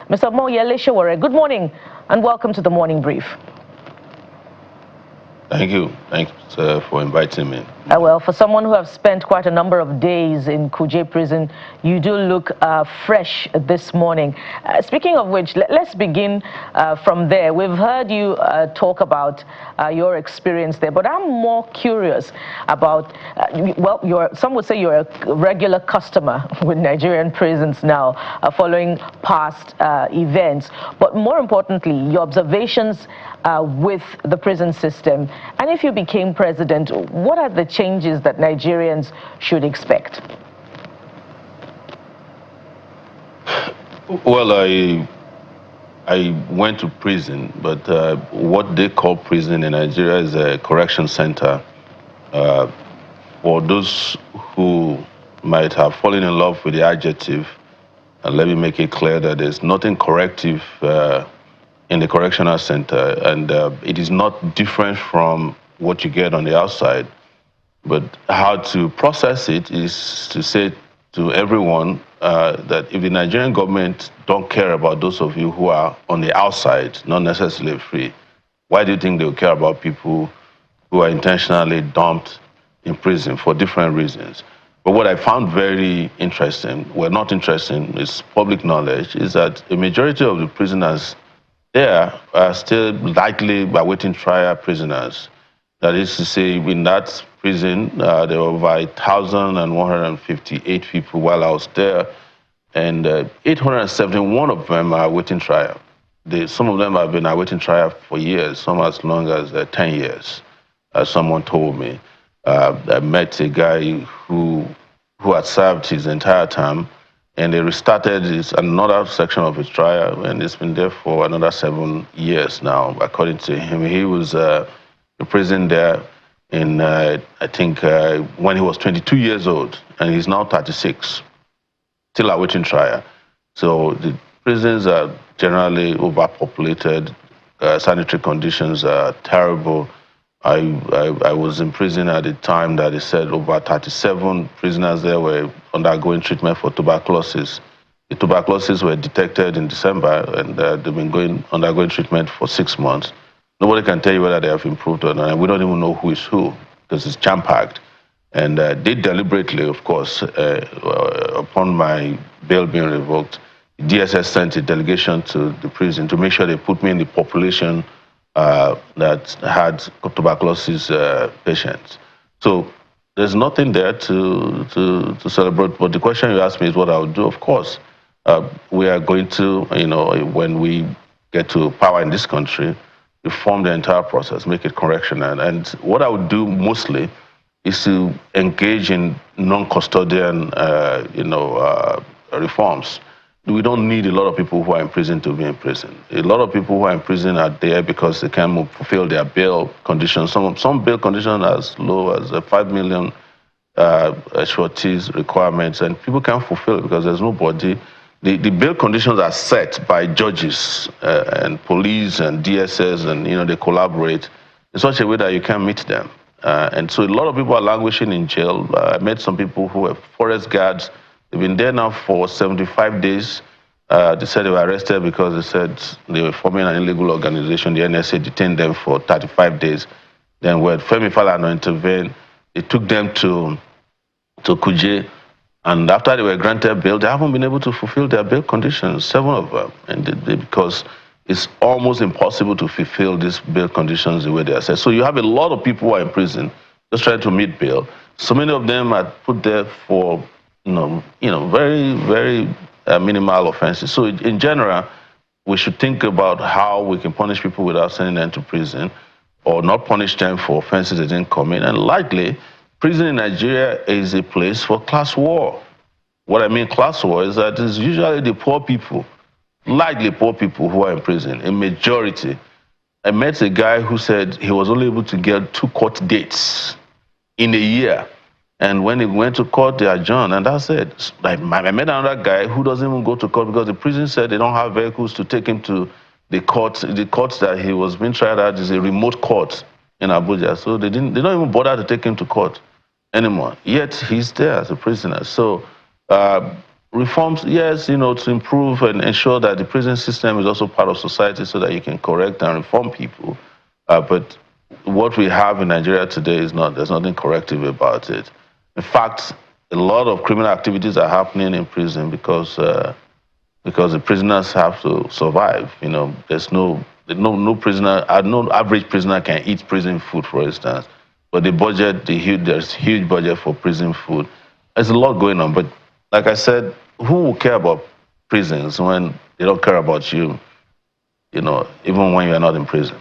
Mr. Sowore, good morning and welcome to the Morning Brief. Thank you. Thanks for inviting me. Well, for someone who has spent quite a number of days in Kuje prison, you do look fresh this morning. Speaking of which, let's begin from there. We've heard you talk about your experience there, but I'm more curious about, some would say you're a regular customer with Nigerian prisons now, following past events, but more importantly, your observations with the prison system. And if you became president, what are the changes that Nigerians should expect? Well, I went to prison, but what they call prison in Nigeria is a correction center. For those who might have fallen in love with the adjective, let me make it clear that there's nothing corrective in the correctional center, and it is not different from what you get on the outside. But how to process it is to say to everyone that if the Nigerian government don't care about those of you who are on the outside, not necessarily free, why do you think they'll care about people who are intentionally dumped in prison for different reasons? But what I found very interesting, well, not interesting, it's public knowledge, is that a majority of the prisoners there are still likely awaiting trial prisoners. That is to say, in that prison, there were over 1,158 people while I was there, and 871 of them are awaiting trial. Some of them have been awaiting trial for years, some as long as 10 years, as someone told me. I met a guy who had served his entire term, and they restarted another section of his trial, and it's been there for another 7 years now, according to him. He was imprisoned there in, I think, when he was 22 years old, and he's now 36, still awaiting trial. So the prisons are generally overpopulated, sanitary conditions are terrible. I was in prison at the time that they said over 37 prisoners there were undergoing treatment for tuberculosis. The tuberculosis were detected in December, and they've been undergoing treatment for 6 months. Nobody can tell you whether they have improved or not, and we don't even know who is who, because it's jam-packed. And they deliberately, of course, upon my bail being revoked, DSS sent a delegation to the prison to make sure they put me in the population that had tuberculosis patients. So there's nothing there to celebrate. But the question you asked me is what I would do. Of course, we are going to, when we get to power in this country, reform the entire process, make it correctional. And what I would do mostly is to engage in non-custodian, reforms. We don't need a lot of people who are in prison to be in prison. A lot of people who are in prison are there because they can't fulfill their bail conditions. Some bail conditions are as low as 5 million sureties requirements, and people can't fulfill it because there's nobody. The bail conditions are set by judges and police and DSS, and they collaborate in such a way that you can't meet them. And so a lot of people are languishing in jail. I met some people who were forest guards. They've been there now for 75 days. They said they were arrested because they said they were forming an illegal organization. The NSA detained them for 35 days. Then when Femi Falana intervened, they took them to Kuje. And after they were granted bail, they haven't been able to fulfill their bail conditions, 7 of them. And because it's almost impossible to fulfill these bail conditions the way they are set. So you have a lot of people who are in prison just trying to meet bail. So many of them are put there for very, very minimal offenses. So in general, we should think about how we can punish people without sending them to prison, or not punish them for offenses they didn't commit. And likely, prison in Nigeria is a place for class war. What I mean class war is that it's usually the poor people, likely poor people who are in prison, a majority. I met a guy who said he was only able to get 2 court dates in a year. And when he went to court, they adjourned, and that's it. I met another guy who doesn't even go to court because the prison said they don't have vehicles to take him to the court. The court that he was being tried at is a remote court in Abuja, so they don't even bother to take him to court anymore. Yet he's there as a prisoner. So Reforms, yes, to improve and ensure that the prison system is also part of society so that you can correct and reform people. But what we have in Nigeria today is not, there's nothing corrective about it. In fact, a lot of criminal activities are happening in prison because the prisoners have to survive. There's no prisoner, no average prisoner can eat prison food, for instance. But there's huge budget for prison food. There's a lot going on, but like I said, who will care about prisons when they don't care about you, even when you're not in prison?